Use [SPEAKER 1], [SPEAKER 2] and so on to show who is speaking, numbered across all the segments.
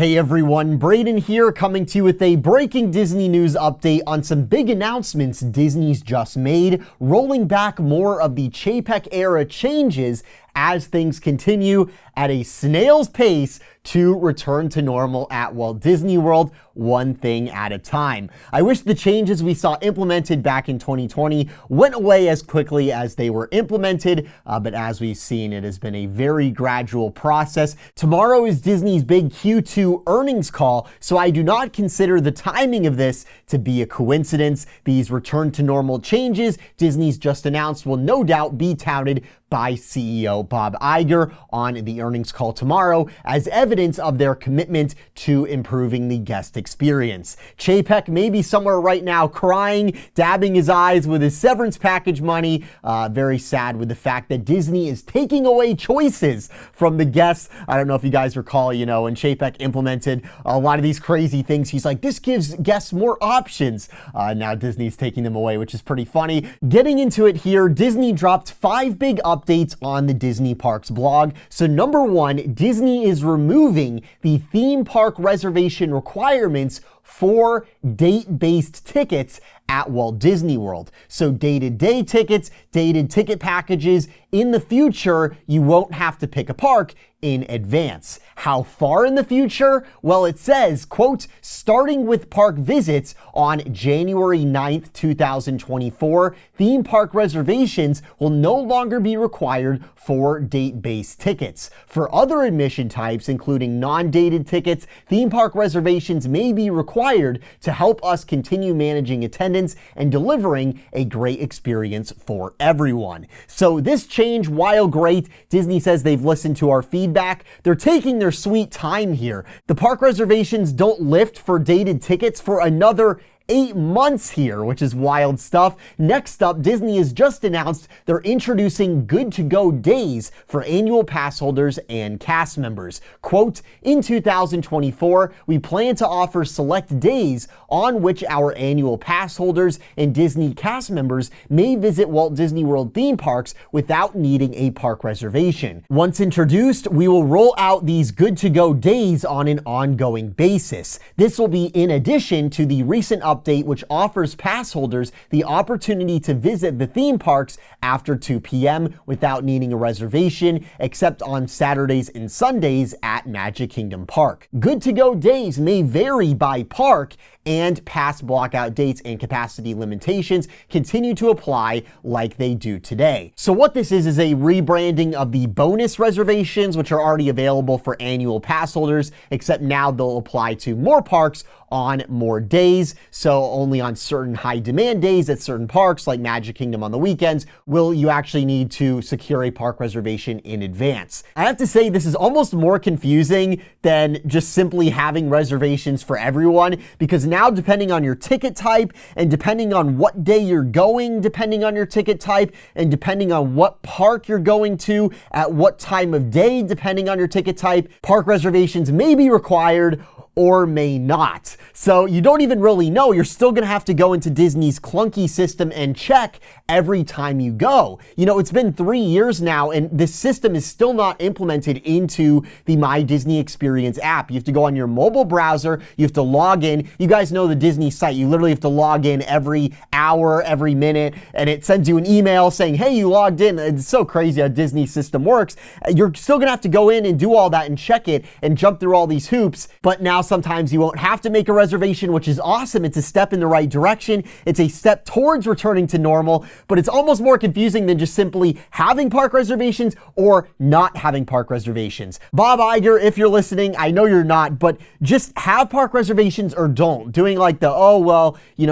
[SPEAKER 1] Hey everyone, Brayden here coming to you with a breaking Disney news update on some big announcements Disney's just made, rolling back more of the Chapek era changes as things continue at a snail's pace to return to normal at Walt Disney World, one thing at a time. I wish the changes we saw implemented back in 2020 went away as quickly as they were implemented, but as we've seen, it has been a very gradual process. Tomorrow is Disney's big Q2 earnings call, so I do not consider the timing of this to be a coincidence. These return to normal changes Disney's just announced will no doubt be touted by CEO Bob Iger on the earnings call tomorrow as evidence of their commitment to improving the guest experience. Chapek may be somewhere right now crying, dabbing his eyes with his severance package money, very sad with the fact that Disney is taking away choices from the guests. I don't know if you guys recall, when Chapek implemented a lot of these crazy things, he's like, this gives guests more options. Now Disney's taking them away, which is pretty funny. Getting into it here, Disney dropped 5 big updates on the Disney Parks blog. So number 1, Disney is removing the theme park reservation requirements for date-based tickets at Walt Disney World. So day-to-day tickets, dated ticket packages, in the future, you won't have to pick a park in advance. How far in the future? Well, it says, quote, starting with park visits on January 9th, 2024, theme park reservations will no longer be required for date-based tickets. For other admission types, including non-dated tickets, theme park reservations may be required to help us continue managing attendance and delivering a great experience for everyone. So this change, while great, Disney says they've listened to our feedback. They're taking their sweet time here. The park reservations don't lift for dated tickets for another 8 months here, which is wild stuff. Next up, Disney has just announced they're introducing good-to-go days for annual pass holders and cast members. Quote, in 2024, we plan to offer select days on which our annual pass holders and Disney cast members may visit Walt Disney World theme parks without needing a park reservation. Once introduced, we will roll out these good-to-go days on an ongoing basis. This will be in addition to the recent update which offers pass holders the opportunity to visit the theme parks after 2 p.m. without needing a reservation, except on Saturdays and Sundays at Magic Kingdom Park. Good-to-go days may vary by park, and past blockout dates and capacity limitations continue to apply like they do today. So what this is a rebranding of the bonus reservations, which are already available for annual pass holders, except now they'll apply to more parks on more days. So only on certain high demand days at certain parks like Magic Kingdom on the weekends will you actually need to secure a park reservation in advance. I have to say this is almost more confusing than just simply having reservations for everyone, because now depending on your ticket type and depending on what day you're going, depending on your ticket type and depending on what park you're going to at what time of day, depending on your ticket type, park reservations may be required or may not. So you don't even really know. You're still gonna have to go into Disney's clunky system and check every time you go. It's been 3 years now and this system is still not implemented into the My Disney Experience app. You have to go on your mobile browser, you have to log in. You guys know the Disney site. You literally have to log in every hour, every minute, and it sends you an email saying, hey, you logged in. It's so crazy how Disney system works. You're still gonna have to go in and do all that and check it and jump through all these hoops, but now sometimes you won't have to make a reservation, which is awesome. It's a step in the right direction. It's a step towards returning to normal, but it's almost more confusing than just simply having park reservations or not having park reservations. Bob Iger, if you're listening, I know you're not, but just have park reservations or don't. Doing like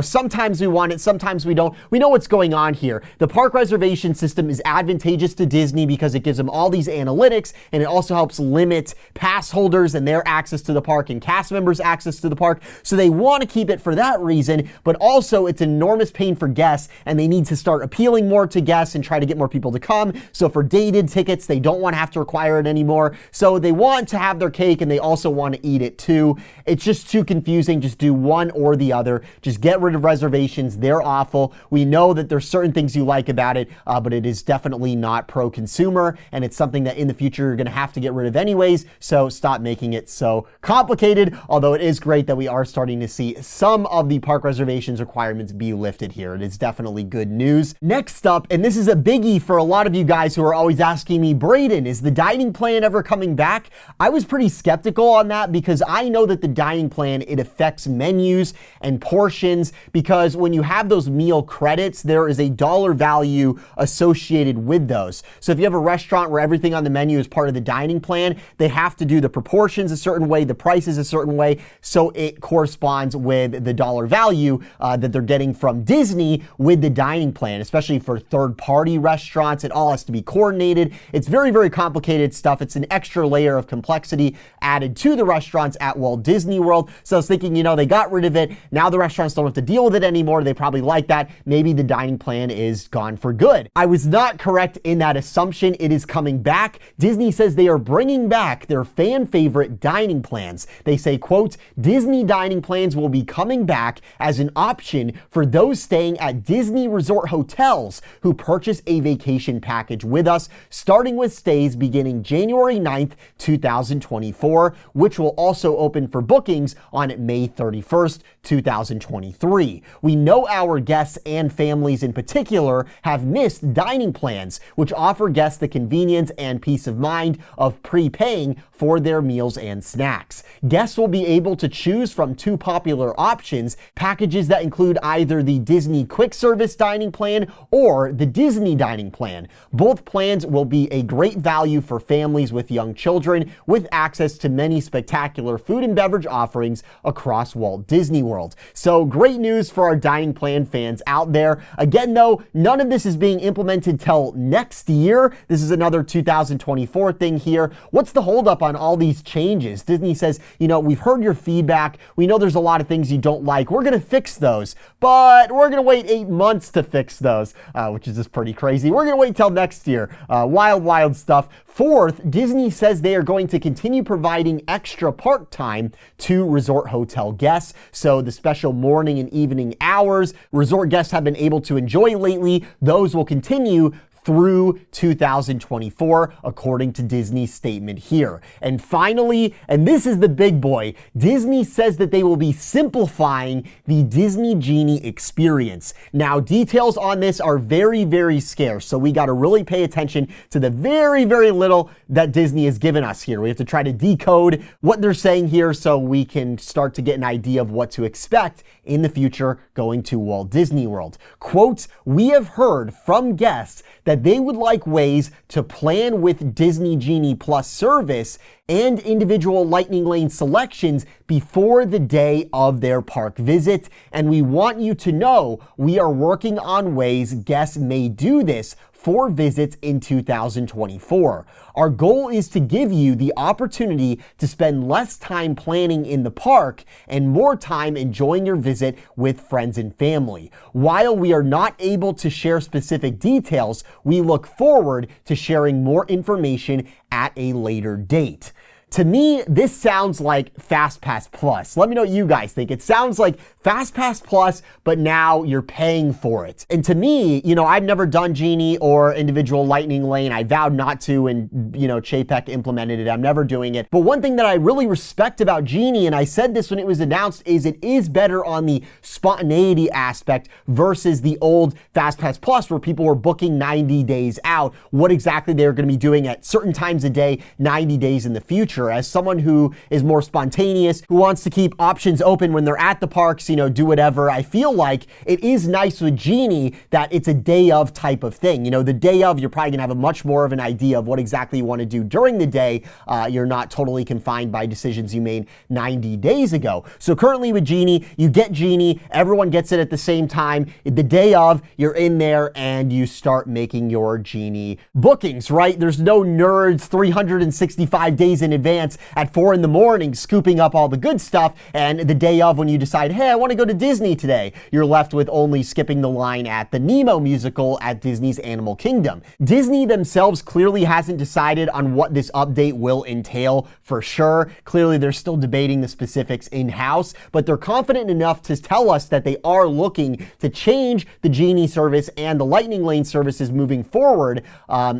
[SPEAKER 1] sometimes we want it, sometimes we don't. We know what's going on here. The park reservation system is advantageous to Disney because it gives them all these analytics, and it also helps limit pass holders and their access to the park and cast cast members access to the park. So they want to keep it for that reason, but also it's an enormous pain for guests, and they need to start appealing more to guests and try to get more people to come. So for dated tickets, they don't want to have to require it anymore. So they want to have their cake and they also want to eat it too. It's just too confusing. Just do one or the other. Just get rid of reservations. They're awful. We know that there's certain things you like about it, but it is definitely not pro-consumer, and it's something that in the future you're going to have to get rid of anyways. So stop making it so complicated, although it is great that we are starting to see some of the park reservations requirements be lifted here. It is definitely good news. Next up, and this is a biggie for a lot of you guys who are always asking me, Brayden, is the dining plan ever coming back? I was pretty skeptical on that because I know that the dining plan, it affects menus and portions, because when you have those meal credits, there is a dollar value associated with those. So if you have a restaurant where everything on the menu is part of the dining plan, they have to do the proportions a certain way, the prices a certain way, so it corresponds with the dollar value that they're getting from Disney with the dining plan, especially for third-party restaurants. It all has to be coordinated. It's very, very complicated stuff. It's an extra layer of complexity added to the restaurants at Walt Disney World. So I was thinking, they got rid of it. Now the restaurants don't have to deal with it anymore. They probably like that. Maybe the dining plan is gone for good. I was not correct in that assumption. It is coming back. Disney says they are bringing back their fan favorite dining plans. They say, quote, Disney dining plans will be coming back as an option for those staying at Disney resort hotels who purchase a vacation package with us, starting with stays beginning January 9th, 2024, which will also open for bookings on May 31st, 2023. We know our guests and families in particular have missed dining plans, which offer guests the convenience and peace of mind of prepaying for their meals and snacks. Guests will be able to choose from two popular options, packages that include either the Disney Quick Service Dining Plan or the Disney Dining Plan. Both plans will be a great value for families with young children, with access to many spectacular food and beverage offerings across Walt Disney World. So great news for our dining plan fans out there. Again, though, none of this is being implemented till next year. This is another 2024 thing here. What's the holdup on all these changes? Disney says, we've heard your feedback. We know there's a lot of things you don't like. We're going to fix those, but we're going to wait 8 months to fix those, which is just pretty crazy. We're going to wait till next year. Wild stuff. Fourth, Disney says they are going to continue providing extra park time to resort hotel guests. So the special morning and evening hours resort guests have been able to enjoy lately, those will continue through 2024, according to Disney's statement here. And finally, and this is the big boy, Disney says that they will be simplifying the Disney Genie experience. Now, details on this are very, very scarce, so we got to really pay attention to the very, very little that Disney has given us here. We have to try to decode what they're saying here so we can start to get an idea of what to expect in the future going to Walt Disney World. Quote, we have heard from guests that they would like ways to plan with Disney Genie Plus service and individual Lightning Lane selections before the day of their park visit. And we want you to know we are working on ways guests may do this for visits in 2024. Our goal is to give you the opportunity to spend less time planning in the park and more time enjoying your visit with friends and family. While we are not able to share specific details, we look forward to sharing more information at a later date. To me, this sounds like FastPass Plus. Let me know what you guys think. It sounds like FastPass Plus, but now you're paying for it. And to me, I've never done Genie or individual Lightning Lane. I vowed not to, and, Chapek implemented it. I'm never doing it. But one thing that I really respect about Genie, and I said this when it was announced, is it is better on the spontaneity aspect versus the old FastPass Plus where people were booking 90 days out, what exactly they're going to be doing at certain times a day, 90 days in the future. As someone who is more spontaneous, who wants to keep options open when they're at the parks, do whatever, I feel like it is nice with Genie that it's a day of type of thing. The day of, you're probably gonna have a much more of an idea of what exactly you want to do during the day. You're not totally confined by decisions you made 90 days ago. So currently with Genie, you get Genie, everyone gets it at the same time. The day of, you're in there and you start making your Genie bookings, right? There's no nerds 365 days in advance advance at 4 in the morning, scooping up all the good stuff, and the day of when you decide, hey, I want to go to Disney today, you're left with only skipping the line at the Nemo musical at Disney's Animal Kingdom. Disney themselves clearly hasn't decided on what this update will entail for sure. Clearly, they're still debating the specifics in-house, but they're confident enough to tell us that they are looking to change the Genie service and the Lightning Lane services moving forward,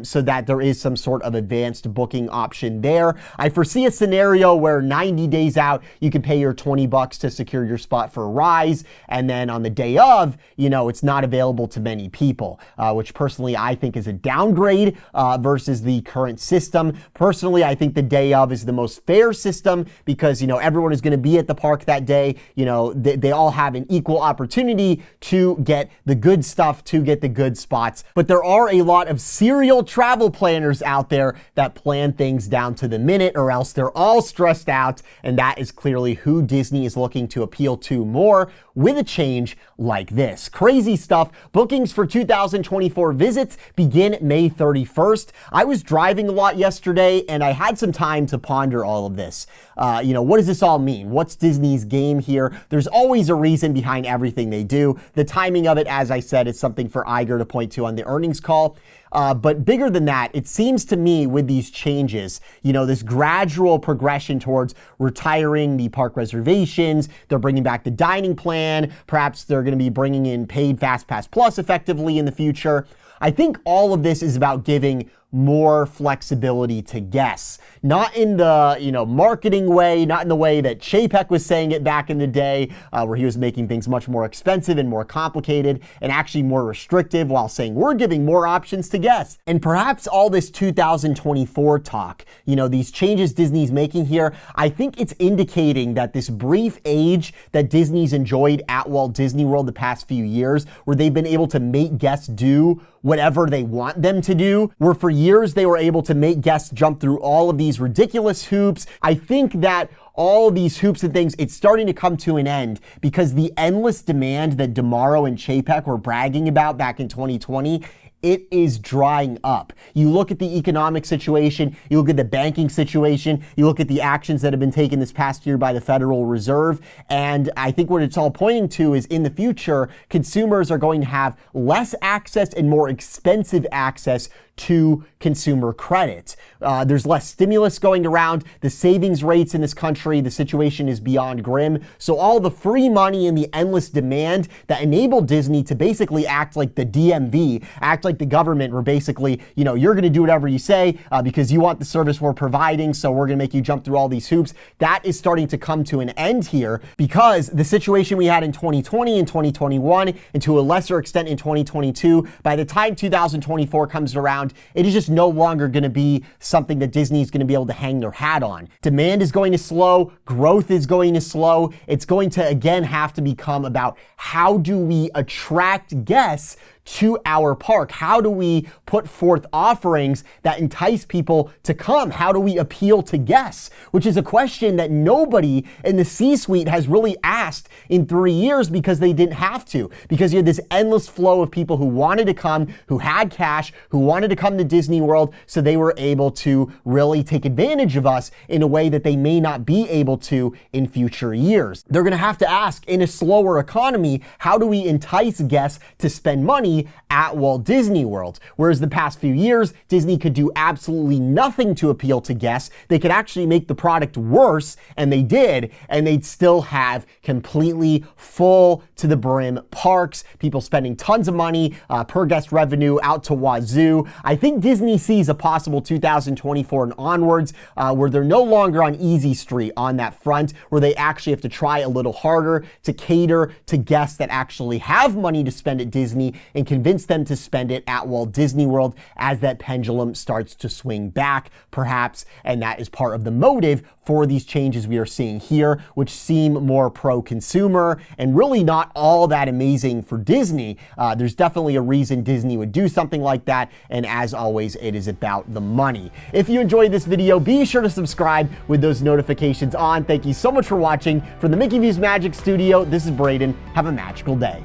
[SPEAKER 1] so that there is some sort of advanced booking option there. I foresee a scenario where 90 days out, you can pay your $20 to secure your spot for Rise, and then on the day of, it's not available to many people, which personally I think is a downgrade versus the current system. Personally, I think the day of is the most fair system because, everyone is going to be at the park that day. They all have an equal opportunity to get the good stuff, to get the good spots. But there are a lot of serial travel planners out there that plan things down to the minute, or else they're all stressed out. And that is clearly who Disney is looking to appeal to more with a change like this. Crazy stuff. Bookings for 2024 visits begin May 31st. I was driving a lot yesterday and I had some time to ponder all of this. What does this all mean? What's Disney's game here? There's always a reason behind everything they do. The timing of it, as I said, is something for Iger to point to on the earnings call. But bigger than that, it seems to me with these changes, this gradual progression towards retiring the park reservations, they're bringing back the dining plan, perhaps they're going to be bringing in paid FastPass Plus effectively in the future. I think all of this is about giving more flexibility to guests, not in the marketing way, not in the way that Chapek was saying it back in the day, where he was making things much more expensive and more complicated and actually more restrictive, while saying we're giving more options to guests. And perhaps all this 2024 talk, these changes Disney's making here, I think it's indicating that this brief age that Disney's enjoyed at Walt Disney World the past few years, where they've been able to make guests do whatever they want them to do, where for years they were able to make guests jump through all of these ridiculous hoops. I think that all these hoops and things, it's starting to come to an end because the endless demand that DeMauro and Chapek were bragging about back in 2020, it is drying up. You look at the economic situation, you look at the banking situation, you look at the actions that have been taken this past year by the Federal Reserve, and I think what it's all pointing to is in the future, consumers are going to have less access and more expensive access to consumer credit. There's less stimulus going around. The savings rates in this country, the situation is beyond grim. So all the free money and the endless demand that enabled Disney to basically act like the DMV, act like the government, where basically, you're going to do whatever you say because you want the service we're providing, so we're going to make you jump through all these hoops. That is starting to come to an end here because the situation we had in 2020 and 2021, and to a lesser extent in 2022, by the time 2024 comes around, it is just no longer going to be something that Disney is going to be able to hang their hat on. Demand is going to slow. Growth is going to slow. It's going to, again, have to become about how do we attract guests to our park? How do we put forth offerings that entice people to come? How do we appeal to guests? Which is a question that nobody in the C-suite has really asked in 3 years because they didn't have to. Because you had this endless flow of people who wanted to come, who had cash, who wanted to come to Disney World, so they were able to really take advantage of us in a way that they may not be able to in future years. They're going to have to ask, in a slower economy, how do we entice guests to spend money at Walt Disney World? Whereas the past few years, Disney could do absolutely nothing to appeal to guests. They could actually make the product worse, and they did, and they'd still have completely full to the brim parks, people spending tons of money, per guest revenue out to wazoo. I think Disney sees a possible 2024 and onwards where they're no longer on easy street on that front, where they actually have to try a little harder to cater to guests that actually have money to spend at Disney and convince them to spend it at Walt Disney World as that pendulum starts to swing back, perhaps. And that is part of the motive for these changes we are seeing here, which seem more pro-consumer and really not all that amazing for Disney. There's definitely a reason Disney would do something like that. And as always, it is about the money. If you enjoyed this video, be sure to subscribe with those notifications on. Thank you so much for watching. From the Mickey Views Magic Studio, this is Brayden. Have a magical day.